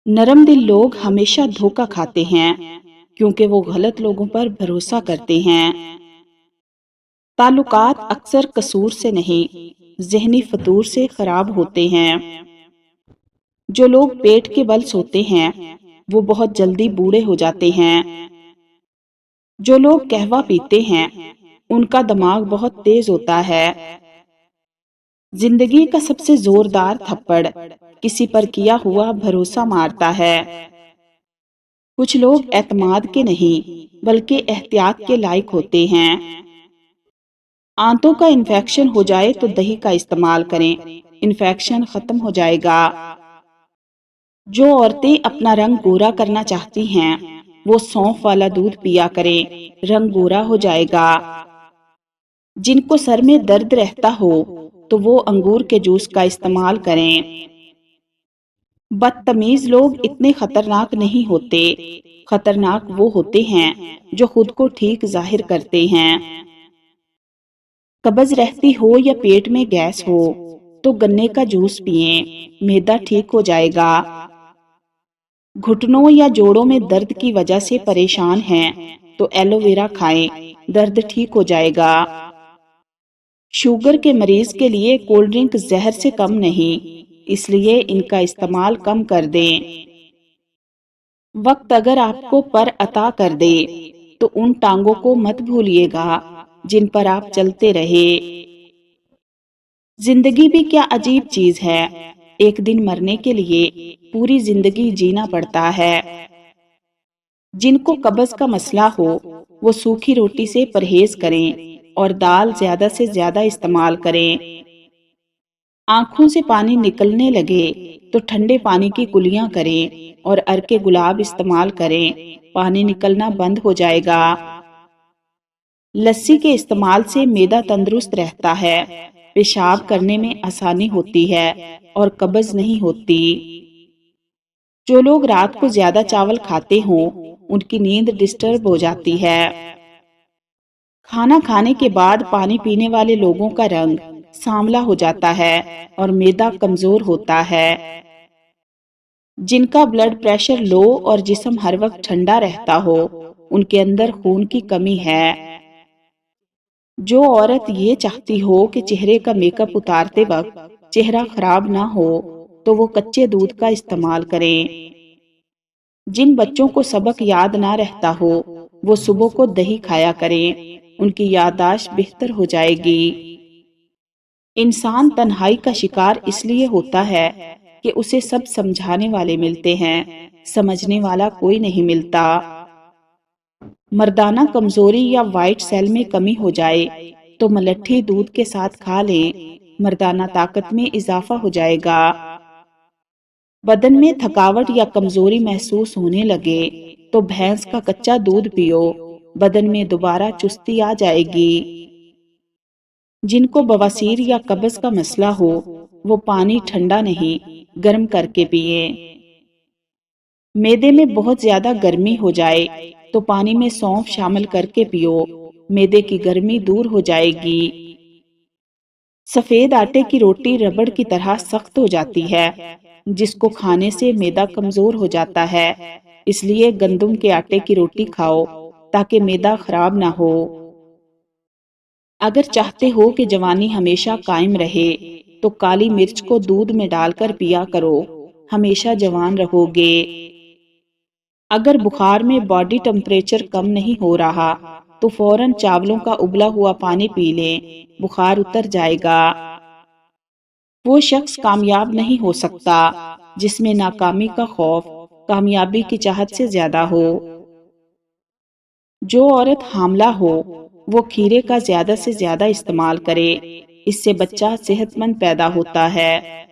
नरम दिल लोग हमेशा धोखा खाते हैं क्योंकि वो गलत लोगों पर भरोसा करते हैं। ताल्लुकात अक्सर कसूर से नहीं, ज़हनी फतूर से खराब होते हैं। जो लोग पेट के बल सोते हैं वो बहुत जल्दी बूढ़े हो जाते हैं। जो लोग कहवा पीते हैं उनका दिमाग बहुत तेज होता है। जिंदगी का सबसे जोरदार थप्पड़ किसी पर किया हुआ भरोसा मारता है। कुछ लोग एतमाद के नहीं बल्कि एहतियात के लायक होते हैं। आंतों का इन्फेक्शन हो जाए तो दही का इस्तेमाल करें, इन्फेक्शन खत्म हो जाएगा। जो औरतें अपना रंग गोरा करना चाहती हैं वो सौंफ वाला दूध पिया करें, रंग गोरा हो जाएगा। जिनको सर में दर्द रहता हो तो वो अंगूर के जूस का इस्तेमाल करें। बदतमीज लोग इतने खतरनाक नहीं होते, खतरनाक वो होते हैं जो खुद को ठीक जाहिर करते हैं। कब्ज रहती हो या पेट में गैस हो तो गन्ने का जूस पिएं, मैदा ठीक हो जाएगा। घुटनों या जोड़ों में दर्द की वजह से परेशान हैं तो एलोवेरा खाएं, दर्द ठीक हो जाएगा। शुगर के मरीज के लिए कोल्ड ड्रिंक जहर से कम नहीं, इसलिए इनका इस्तेमाल कम कर दें। वक्त अगर आपको पर अता कर दे तो उन टांगों को मत भूलिएगा जिन पर आप चलते रहे। जिंदगी भी क्या अजीब चीज है, एक दिन मरने के लिए पूरी जिंदगी जीना पड़ता है। जिनको कब्ज का मसला हो वो सूखी रोटी से परहेज करें और दाल ज्यादा से ज्यादा इस्तेमाल करें। आंखों से पानी निकलने लगे तो ठंडे पानी की कुलियां करें और अरके गुलाब इस्तेमाल करें, पानी निकलना बंद हो जाएगा। लस्सी के इस्तेमाल से मैदा तंदुरुस्त रहता है, पेशाब करने में आसानी होती है और कब्ज नहीं होती। जो लोग रात को ज्यादा चावल खाते हों उनकी नींद डिस्टर्ब हो जाती है। खाना खाने के बाद पानी पीने वाले लोगों का रंग सांवला हो जाता है और मैदा कमजोर होता है। जिनका ब्लड प्रेशर लो और जिस्म हर वक्त ठंडा रहता हो उनके अंदर खून की कमी है। जो औरत ये चाहती हो कि चेहरे का मेकअप उतारते वक्त चेहरा खराब ना हो तो वो कच्चे दूध का इस्तेमाल करें। जिन बच्चों को सबक याद ना रहता हो वो सुबह को दही खाया करें, उनकी याददाश्त बेहतर हो जाएगी। इंसान तन्हाई का शिकार इसलिए होता है कि उसे सब समझाने वाले मिलते हैं, समझने वाला कोई नहीं मिलता। मर्दाना कमजोरी या वाइट सेल में कमी हो जाए तो मलट्ठी दूध के साथ खा लें, मर्दाना ताकत में इजाफा हो जाएगा। बदन में थकावट या कमजोरी महसूस होने लगे तो भैंस का कच्चा दूध पियो, बदन में दोबारा चुस्ती आ जाएगी। जिनको बवासीर या कब्ज का मसला हो वो पानी ठंडा नहीं गर्म करके पिए। मैदे में बहुत ज्यादा गर्मी हो जाए तो पानी में सौंफ शामिल करके पियो, मैदे की गर्मी दूर हो जाएगी। सफेद आटे की रोटी रबड़ की तरह सख्त हो जाती है, जिसको खाने से मैदा कमजोर हो जाता है, इसलिए गंदम के आटे की रोटी खाओ ताकि मैदा खराब ना हो। अगर चाहते हो कि जवानी हमेशा कायम रहे तो काली मिर्च को दूध में डालकर पिया करो, हमेशा जवान रहोगे। अगर बुखार में बॉडी टेम्परेचर कम नहीं हो रहा तो फौरन चावलों का उबला हुआ पानी पी लें, बुखार उतर जाएगा। वो शख्स कामयाब नहीं हो सकता जिसमें नाकामी का खौफ कामयाबी की चाहत से ज्यादा हो। जो औरत हामला हो वो खीरे का ज्यादा से ज्यादा इस्तेमाल करे, इससे बच्चा सेहतमंद पैदा होता है।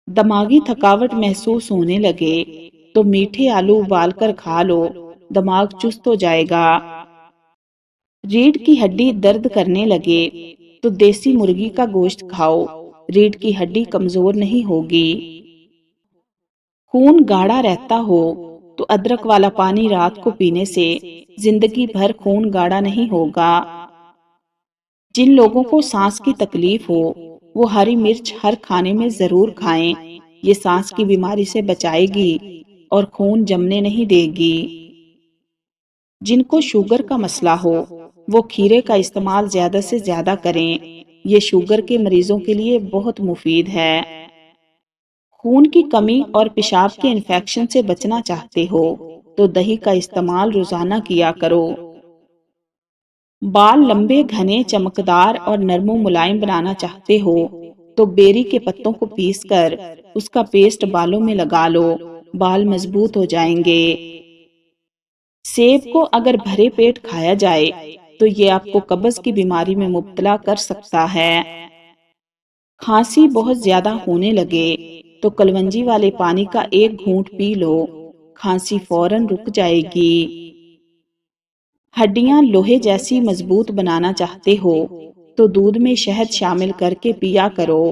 दिमागी थकावट महसूस होने लगे तो मीठे आलू उबालकर खा लो, दिमाग चुस्त हो जाएगा। रीढ़ की हड्डी दर्द करने लगे तो देसी मुर्गी का गोश्त खाओ, रीढ़ की हड्डी कमजोर नहीं होगी। खून गाढ़ा रहता हो तो अदरक वाला पानी रात को पीने से जिंदगी भर खून गाढ़ा नहीं होगा। जिन लोगों को सांस की तकलीफ हो वो हरी मिर्च हर खाने में जरूर खाएं, یہ سانس کی بیماری سے بچائے گی اور خون جمنے نہیں دے گی۔ جن کو شوگر کا مسئلہ ہو وہ کھیرے کا استعمال زیادہ سے زیادہ کریں، یہ شوگر کے مریضوں کے لیے بہت مفید ہے۔ خون کی کمی اور پیشاب کے انفیکشن سے بچنا چاہتے ہو تو دہی کا استعمال روزانہ کیا کرو۔ بال لمبے، گھنے، چمکدار اور نرم و ملائم بنانا چاہتے ہو تو بیری کے پتوں کو پیس کر اس کا پیسٹ بالوں میں لگا لو، بال مضبوط ہو جائیں گے۔ سیب کو اگر بھرے پیٹ کھایا جائے تو یہ آپ کو قبض کی بیماری میں مبتلا کر سکتا ہے۔ کھانسی بہت زیادہ ہونے لگے تو کلونجی والے پانی کا ایک گھونٹ پی لو، کھانسی فوراً رک جائے گی۔ ہڈیاں لوہے جیسی مضبوط بنانا چاہتے ہو تو دودھ میں شہد شامل کر کے پیا کرو،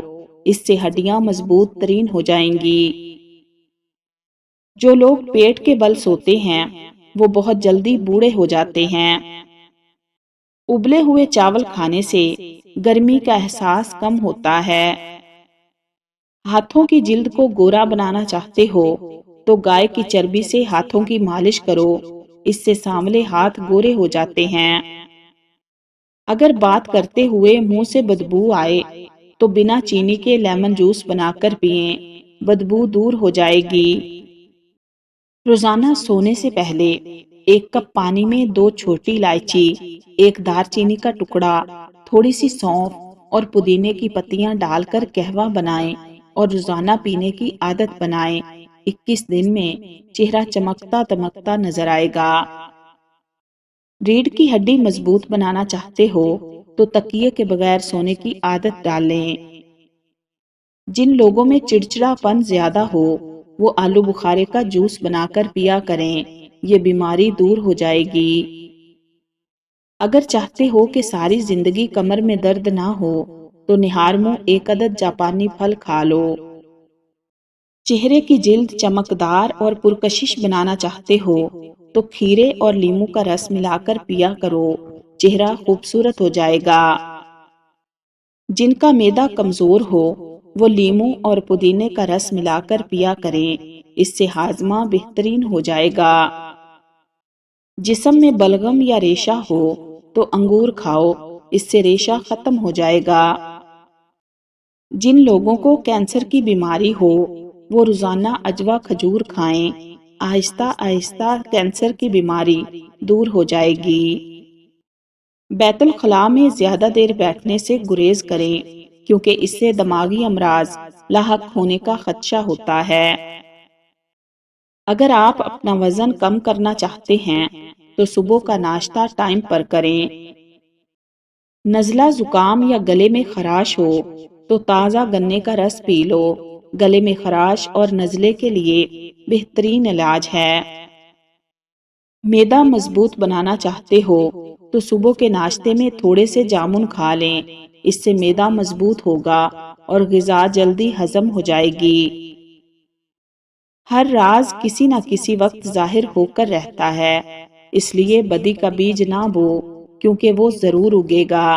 اس سے ہڈیاں مضبوط ترین ہو جائیں گی۔ جو لوگ پیٹ کے بل سوتے ہیں وہ بہت جلدی بوڑھے ہو جاتے ہیں۔ ابلے ہوئے چاول کھانے سے گرمی کا احساس کم ہوتا ہے۔ ہاتھوں کی جلد کو گورا بنانا چاہتے ہو تو گائے کی چربی سے ہاتھوں کی مالش کرو، اس سے سانولے ہاتھ گورے ہو جاتے ہیں۔ اگر بات کرتے ہوئے منہ سے بدبو آئے تو بنا چینی کے لیمن جوس بنا کر پئیں، بدبو دور ہو جائے گی۔ روزانہ سونے سے پہلے 1 کپ پانی میں 2 چھوٹی الائچی، 1 دار چینی کا ٹکڑا، تھوڑی سی سونف اور پودینے کی پتیاں ڈال کر قہوہ بنائیں اور روزانہ پینے کی عادت بنائیں۔ 21 دن میں چہرہ چمکتا دمکتا نظر آئے گا۔ ریڑھ کی ہڈی مضبوط بنانا چاہتے ہو تو تکیے کے بغیر سونے کی عادت ڈالیں۔ جن لوگوں میں چڑچڑا پن زیادہ ہو وہ آلو بخارے کا جوس بنا کر پیا کریں، یہ بیماری دور ہو جائے گی۔ اگر چاہتے ہو کہ ساری زندگی کمر میں درد نہ ہو تو نہار منہ 1 عدد جاپانی پھل کھا لو۔ چہرے کی جلد چمکدار اور پرکشش بنانا چاہتے ہو تو کھیرے اور لیموں کا رس ملا کر پیا کرو، چہرہ خوبصورت ہو جائے گا۔ جن کا معدہ کمزور ہو وہ لیموں اور پودینے کا رس ملا کر پیا کریں، اس سے ہاضمہ بہترین ہو جائے گا۔ جسم میں بلغم یا ریشہ ہو تو انگور کھاؤ، اس سے ریشہ ختم ہو جائے گا۔ جن لوگوں کو کینسر کی بیماری ہو وہ روزانہ عجوا کھجور کھائیں، آہستہ آہستہ کینسر کی بیماری دور ہو جائے گی۔ بیت الخلاء میں زیادہ دیر بیٹھنے سے گریز کریں کیونکہ اس سے دماغی امراض لاحق ہونے کا خدشہ ہوتا ہے۔ اگر آپ اپنا وزن کم کرنا چاہتے ہیں تو صبح کا ناشتہ ٹائم پر کریں۔ نزلہ زکام یا گلے میں خراش ہو تو تازہ گنے کا رس پی لو، گلے میں خراش اور نزلے کے لیے بہترین علاج ہے۔ معدہ مضبوط بنانا چاہتے ہو تو صبح کے ناشتے میں تھوڑے سے جامن کھا لیں، اس سے معدہ مضبوط ہوگا اور غذا جلدی ہضم ہو جائے گی۔ ہر راز کسی نہ کسی وقت ظاہر ہو کر رہتا ہے، اس لیے بدی کا بیج نہ بو کیونکہ وہ ضرور اگے گا۔